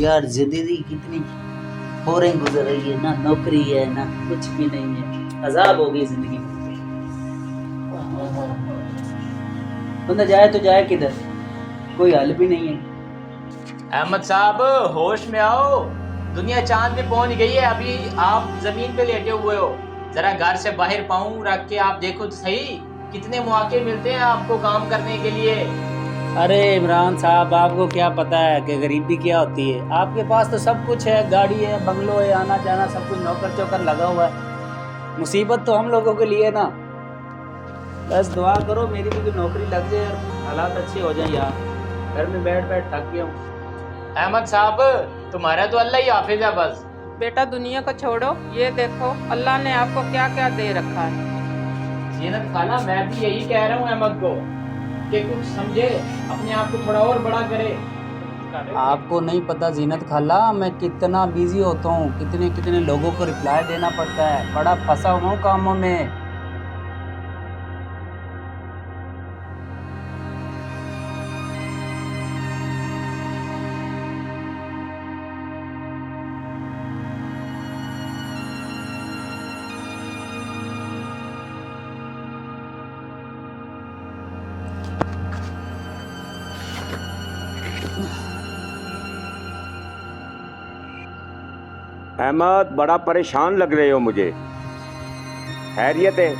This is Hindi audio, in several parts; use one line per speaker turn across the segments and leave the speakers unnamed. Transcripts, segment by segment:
यार जिंदगी कितनी फौरन गुजर रही है, ना नौकरी है ना कुछ भी नहीं है, अजाब हो गई जिंदगी में। बंदा जाए तो जाए किधर, कोई हल भी नहीं है।
अहमद साहब होश में आओ, दुनिया चांद पे पहुंच गई है, अभी आप जमीन पे लेटे हुए हो। जरा घर से बाहर पाँव रख के आप देखो तो सही, कितने मौके मिलते हैं आपको काम करने के लिए।
अरे इमरान साहब, आपको क्या पता है कि गरीबी क्या होती है। आपके पास तो सब कुछ है, गाड़ी है, बंगलो है, आना जाना सब कुछ, नौकर चौकर लगा हुआ है। मुसीबत तो हम लोगों के लिए ना। बस दुआ करो मेरी भी कोई नौकरी लग जाए और हालात अच्छे हो जाए। यार घर में बैठ बैठ थक गया हूँ।
अहमद साहब तुम्हारा तो अल्लाह ही हाफिज है बस।
बेटा दुनिया को छोड़ो, ये देखो अल्लाह ने आपको क्या क्या दे रखा है।
जीनत खाला, मैं भी यही कह रहा हूँ अहमद को कि कुछ समझे, अपने आप को थोड़ा और बड़ा करे।
आपको नहीं पता जीनत खाला, मैं कितना बिजी होता हूँ, कितने कितने लोगों को रिप्लाई देना पड़ता है, बड़ा फंसा हुआ हूँ कामों में।
अहमद, बड़ा परेशान लग रहे हो मुझे। खैरियत है?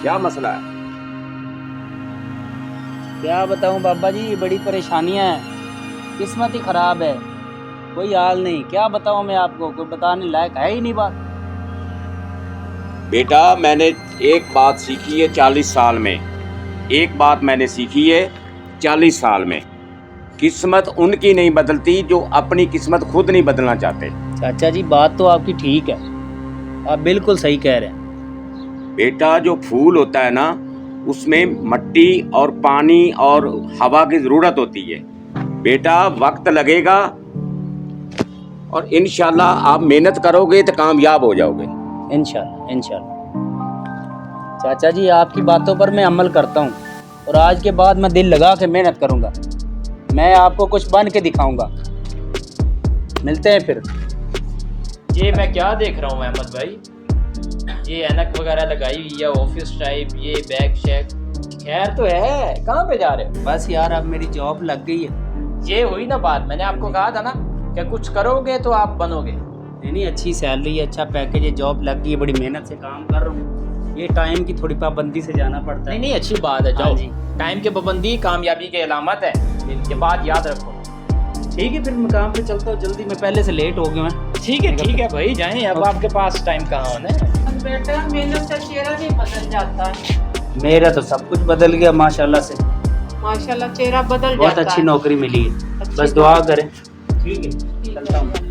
क्या मसला है?
क्या बताऊं बाबा जी, बड़ी परेशानियां हैं, किस्मत ही खराब है, कोई हाल नहीं। क्या बताऊं मैं आपको, कोई बताने लायक है ही नहीं बात।
बेटा, मैंने एक बात सीखी है 40 साल में, एक बात मैंने सीखी है 40 साल में, किस्मत उनकी नहीं बदलती जो अपनी किस्मत खुद नहीं बदलना चाहते।
चाचा जी बात तो आपकी ठीक है, आप बिल्कुल सही कह रहे हैं।
बेटा, जो फूल होता है ना, उसमें मिट्टी और पानी और हवा की जरूरत होती है। बेटा, वक्त लगेगा और इंशाल्लाह आप मेहनत करोगे तो कामयाब हो जाओगे।
इंशाल्लाह इंशाल्लाह। चाचा जी आपकी बातों पर मैं अमल करता हूँ और आज के बाद मैं दिल लगा के मेहनत करूँगा। मैं आपको कुछ बन के दिखाऊंगा। मिलते हैं फिर।
ये मैं क्या देख रहा हूँ अहमद भाई, ये ऐनक वगैरह लगाई हुई है ऑफिस टाइप, ये बैग शैग, खैर तो है, कहाँ पे जा रहे हो?
बस यार अब मेरी जॉब लग गई है।
ये हुई ना बात, मैंने आपको कहा था ना कि कुछ करोगे तो आप बनोगे।
नहीं, अच्छी सैलरी है, अच्छा पैकेज है, जॉब लग गई है, बड़ी मेहनत से काम कर रहा हूँ। ये टाइम की थोड़ी पाबंदी से जाना पड़ता है।
नहीं, अच्छी बात है, जाओ।
हाँ जी।
टाइम की पाबंदी कामयाबी की अलामत है, ये बात याद रखो।
ठीक है, फिर मैं काम पे चलता हूँ जल्दी, मैं पहले से लेट हो गया मैं।
ठीक है भाई, जाएं, अब आपके पास टाइम कहाँ होना है।
बेटा मेहनत से चेहरा नहीं बदल जाता है।
मेरा तो सब कुछ बदल गया माशाल्लाह से,
माशाल्लाह चेहरा बदल
बहुत
जाता है।
अच्छी नौकरी मिली है,
अच्छी
बस दुआ करें।
ठीक है।
चलता हूँ।